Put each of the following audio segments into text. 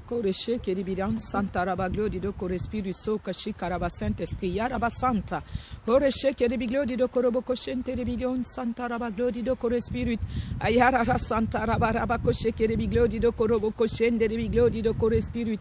Koreshe Keribiran Santa Rabaglo di do Corespiri So Kashi Karaba Saint-Esprit Yaraba Santa Koreshe Keribiglo di do Korobo Koshente Ribion Santa Rabaglo di do Corespirit Ayara Santa Rabaraba Koshe Keribiglo di do Korobo Koshende Ribiglo di do Corespirit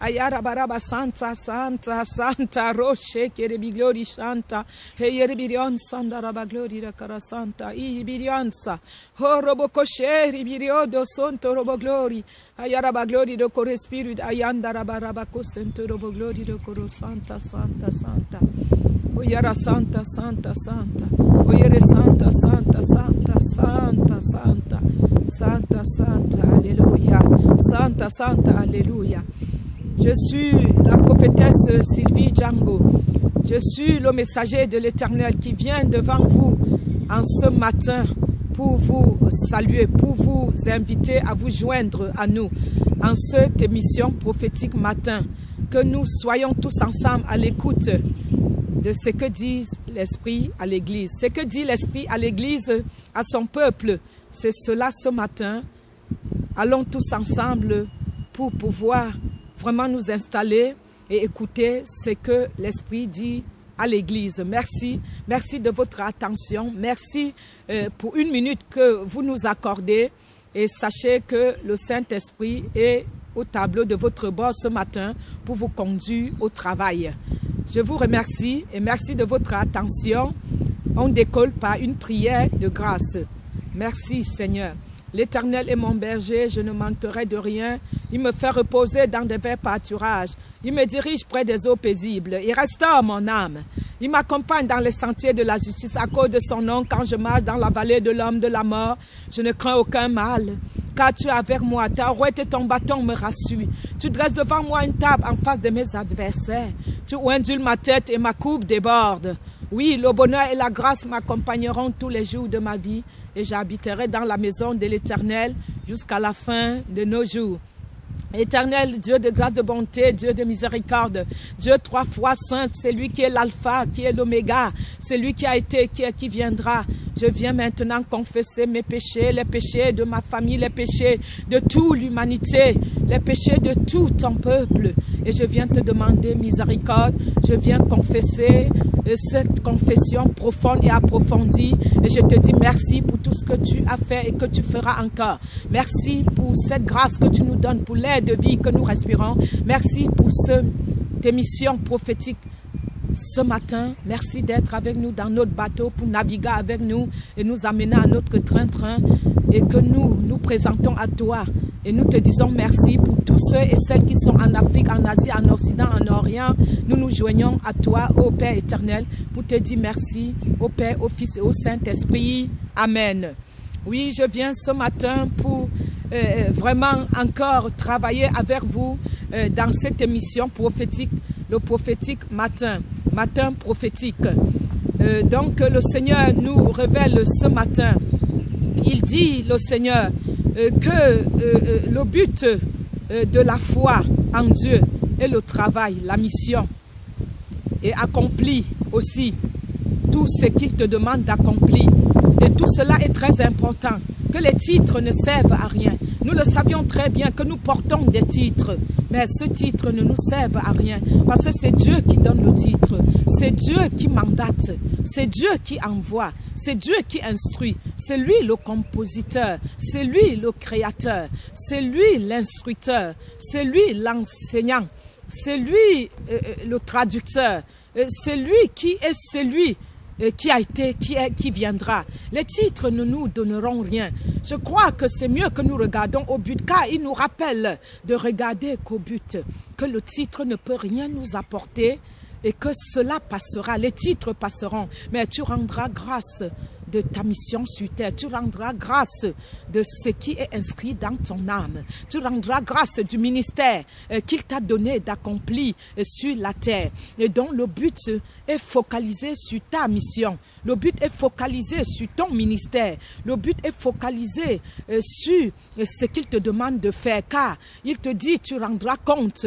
Ayara Baraba Santa Santa Santa Roche Keribiglo di Santa Heyeribion Santa Rabaglo di da Cara Santa Ibiriansa Horobo Koshe Ribirio do Santo Robo Glory Ayaraba Glory do Kore Spirit Ayanda Rabaraba Kosento Robo Glory do Koro Santa Santa Santa Oyara Santa Santa Santa Oyere Santa Santa Santa Santa Santa Santa Santa Alléluia Santa Santa Alléluia. Je suis la prophétesse Sylvie Django. Je suis le messager de l'Éternel qui vient devant vous en ce matin pour vous saluer, pour vous inviter à vous joindre à nous en cette émission prophétique matin. Que nous soyons tous ensemble à l'écoute de ce que dit l'Esprit à l'Église. Ce que dit l'Esprit à l'Église, à son peuple, c'est cela ce matin. Allons tous ensemble pour pouvoir vraiment nous installer et écouter ce que l'Esprit dit à l'Église. Merci, merci de votre attention. Merci pour une minute que vous nous accordez. Et sachez que le Saint-Esprit est au tableau de votre bord ce matin pour vous conduire au travail. Je vous remercie et merci de votre attention. On décolle par une prière de grâce. Merci Seigneur. L'Éternel est mon berger, je ne manquerai de rien. Il me fait reposer dans des verts pâturages. Il me dirige près des eaux paisibles. Il restaure mon âme. Il m'accompagne dans les sentiers de la justice à cause de son nom. Quand je marche dans la vallée de l'homme de la mort, je ne crains aucun mal. Car tu es avec moi, ta rouette et ton bâton me rassurent. Tu dresses devant moi une table en face de mes adversaires. Tu ondules ma tête et ma coupe déborde. Oui, le bonheur et la grâce m'accompagneront tous les jours de ma vie. Et j'habiterai dans la maison de l'Éternel jusqu'à la fin de nos jours. Éternel, Dieu de grâce, de bonté, Dieu de miséricorde, Dieu trois fois saint, c'est lui qui est l'alpha, qui est l'oméga, c'est lui qui a été, qui viendra. Je viens maintenant confesser mes péchés, les péchés de ma famille, les péchés de toute l'humanité, les péchés de tout ton peuple. Et je viens te demander miséricorde, je viens confesser cette confession profonde et approfondie. Et je te dis merci pour tout ce que tu as fait et que tu feras encore. Merci pour cette grâce que tu nous donnes, pour l'air de vie que nous respirons. Merci pour cette émission prophétique ce matin. Merci d'être avec nous dans notre bateau pour naviguer avec nous et nous amener à notre train-train et que nous présentons à toi. Et nous te disons merci pour tous ceux et celles qui sont en Afrique, en Asie, en Occident, en Orient. Nous nous joignons à toi, ô Père éternel, pour te dire merci, au Père, au Fils et au Saint-Esprit. Amen. Oui, je viens ce matin pour vraiment encore travailler avec vous dans cette émission prophétique, le prophétique matin prophétique. Donc le Seigneur nous révèle ce matin, il dit le Seigneur que le but de la foi en Dieu est le travail, la mission, et accomplit aussi tout ce qu'il te demande d'accomplir. Et tout cela est très important, que les titres ne servent à rien. Nous le savions très bien que nous portons des titres, mais ce titre ne nous servent à rien, parce que c'est Dieu qui donne le titre, c'est Dieu qui mandate, c'est Dieu qui envoie, c'est Dieu qui instruit, c'est lui le compositeur, c'est lui le créateur, c'est lui l'instructeur, c'est lui l'enseignant, c'est lui le traducteur, c'est lui qui est celui qui a été, qui viendra. Les titres ne nous donneront rien. Je crois que c'est mieux que nous regardons au but, car il nous rappelle de regarder qu'au but, que le titre ne peut rien nous apporter et que cela passera. Les titres passeront, mais tu rendras grâce de ta mission sur terre. Tu rendras grâce de ce qui est inscrit dans ton âme. Tu rendras grâce du ministère qu'il t'a donné d'accomplir sur la terre. Et donc le but est focalisé sur ta mission. Le but est focalisé sur ton ministère. Le but est focalisé sur ce qu'il te demande de faire. Car il te dit, tu rendras compte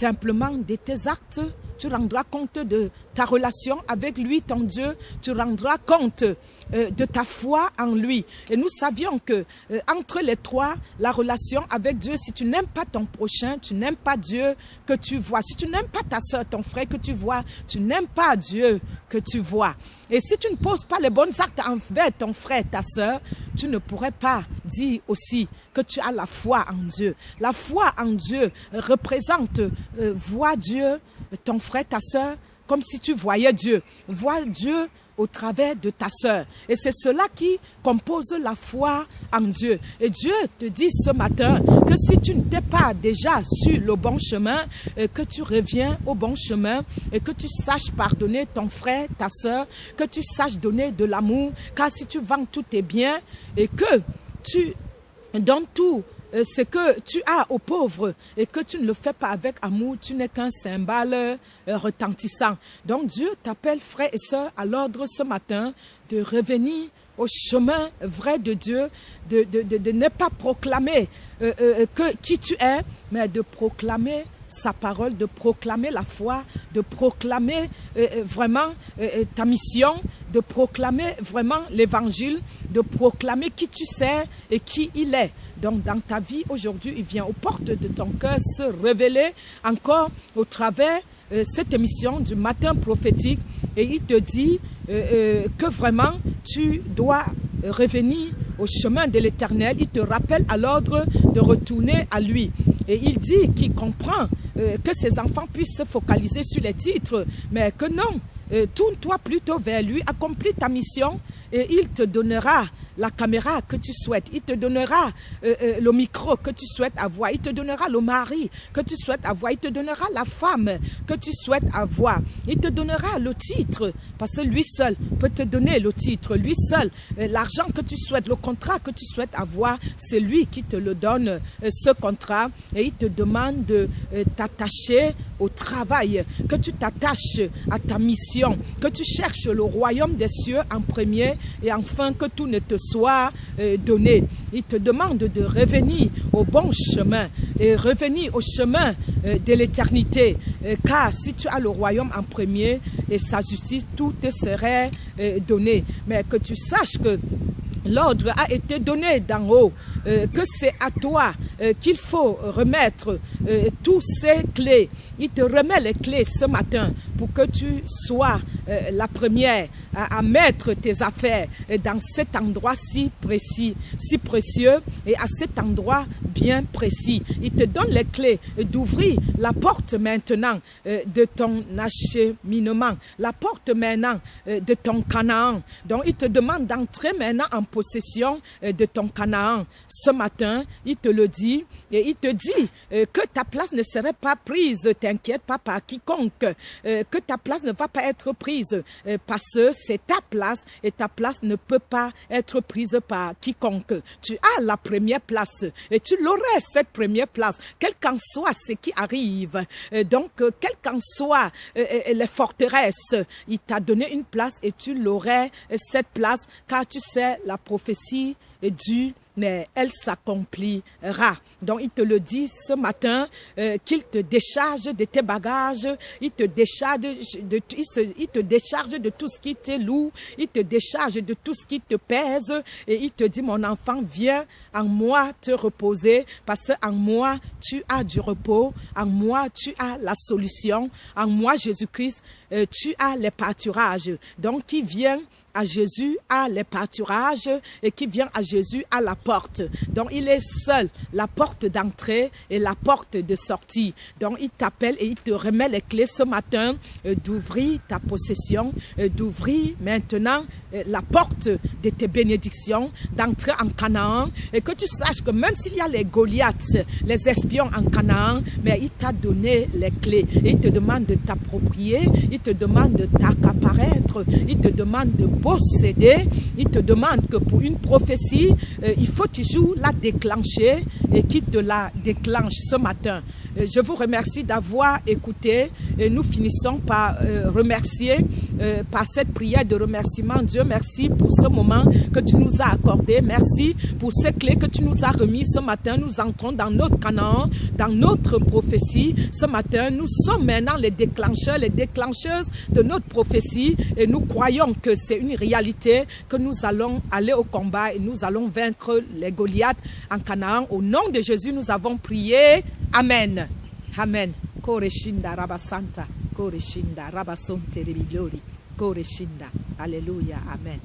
simplement de tes actes. Tu rendras compte de ta relation avec lui, ton Dieu. Tu rendras compte de ta foi en lui. Et nous savions que entre les trois, la relation avec Dieu, si tu n'aimes pas ton prochain, tu n'aimes pas Dieu que tu vois. Si tu n'aimes pas ta soeur, ton frère que tu vois, tu n'aimes pas Dieu que tu vois. Et si tu ne poses pas les bons actes envers ton frère, ta soeur, tu ne pourrais pas dire aussi que tu as la foi en Dieu. La foi en Dieu représente voir Dieu, ton frère, ta soeur, comme si tu voyais Dieu. Voir Dieu au travers de ta sœur. Et c'est cela qui compose la foi en Dieu. Et Dieu te dit ce matin que si tu n'étais pas déjà sur le bon chemin, que tu reviens au bon chemin et que tu saches pardonner ton frère, ta sœur, que tu saches donner de l'amour, car si tu vends tous tes biens et que tu donnes tout ce que tu as aux pauvres et que tu ne le fais pas avec amour, tu n'es qu'un cymbale retentissant. Donc Dieu t'appelle, frère et sœur, à l'ordre ce matin de revenir au chemin vrai de Dieu, de ne pas proclamer qui tu es, mais de proclamer sa parole, de proclamer la foi, de proclamer vraiment ta mission, de proclamer vraiment l'évangile, de proclamer qui tu sais et qui il est. Donc dans ta vie aujourd'hui, il vient aux portes de ton cœur se révéler encore au travers cette émission du matin prophétique et il te dit que vraiment tu dois revenir au chemin de l'Éternel. Il te rappelle à l'ordre de retourner à lui. Et il dit qu'il comprend que ses enfants puissent se focaliser sur les titres, mais que non, tourne-toi plutôt vers lui, accomplis ta mission et il te donnera la caméra que tu souhaites, il te donnera le micro que tu souhaites avoir, il te donnera le mari que tu souhaites avoir, il te donnera la femme que tu souhaites avoir, il te donnera le titre, parce que lui seul peut te donner le titre, lui seul, l'argent que tu souhaites, le contrat que tu souhaites avoir, c'est lui qui te le donne, ce contrat, et il te demande de t'attacher au travail, que tu t'attaches à ta mission, que tu cherches le royaume des cieux en premier, et enfin que tout ne te soit donné. Il te demande de revenir au bon chemin et revenir au chemin de l'éternité, car si tu as le royaume en premier et sa justice, tout te serait donné. Mais que tu saches que l'ordre a été donné d'en haut, que c'est à toi qu'il faut remettre tous ces clés. Il te remet les clés ce matin pour que tu sois la première à mettre tes affaires dans cet endroit si précis, si précieux et à cet endroit bien précis. Il te donne les clés d'ouvrir la porte maintenant de ton acheminement, la porte maintenant de ton Canaan. Donc il te demande d'entrer maintenant en possession de ton Canaan. Ce matin, il te le dit et il te dit que ta place ne serait pas prise, t'inquiète pas par quiconque, que ta place ne va pas être prise parce que c'est ta place et ta place ne peut pas être prise par quiconque. Tu as la première place et tu l'aurais cette première place, quel qu'en soit ce qui arrive. Donc, quelles qu'en soient les forteresses, il t'a donné une place et tu l'aurais cette place car tu sais la prophétie est due, mais elle s'accomplira. Donc, il te le dit ce matin, qu'il te décharge de tes bagages, il te décharge de tout ce qui t'est lourd, il te décharge de tout ce qui te pèse, et il te dit, mon enfant, viens en moi te reposer, parce qu'en moi, tu as du repos, en moi, tu as la solution, en moi, Jésus-Christ, tu as les pâturages. Donc, qui vient à Jésus à les pâturages et qui vient à Jésus à la porte. Donc, il est seul, la porte d'entrée et la porte de sortie. Donc, il t'appelle et il te remet les clés ce matin d'ouvrir ta possession, d'ouvrir maintenant la porte de tes bénédictions, d'entrer en Canaan et que tu saches que même s'il y a les Goliaths, les espions en Canaan, mais il t'a donné les clés et il te demande de t'approprier, il te demande de t'accaparaître, il te demande de posséder, il te demande que pour une prophétie, il faut toujours la déclencher et qu'il te la déclenche ce matin. Je vous remercie d'avoir écouté et nous finissons par remercier par cette prière de remerciement. Dieu, merci pour ce moment que tu nous as accordé. Merci pour ces clés que tu nous as remises ce matin. Nous entrons dans notre Canaan, dans notre prophétie. Ce matin, nous sommes maintenant les déclencheurs, les déclencheuses de notre prophétie et nous croyons que c'est une réalité, que nous allons aller au combat et nous allons vaincre les Goliaths en Canaan. Au nom de Jésus, nous avons prié. Amen. Amen. Koreshinda Rabasanta. Koreshinda Rabasonte Rebiglori. Koreshinda. Alléluia. Amen.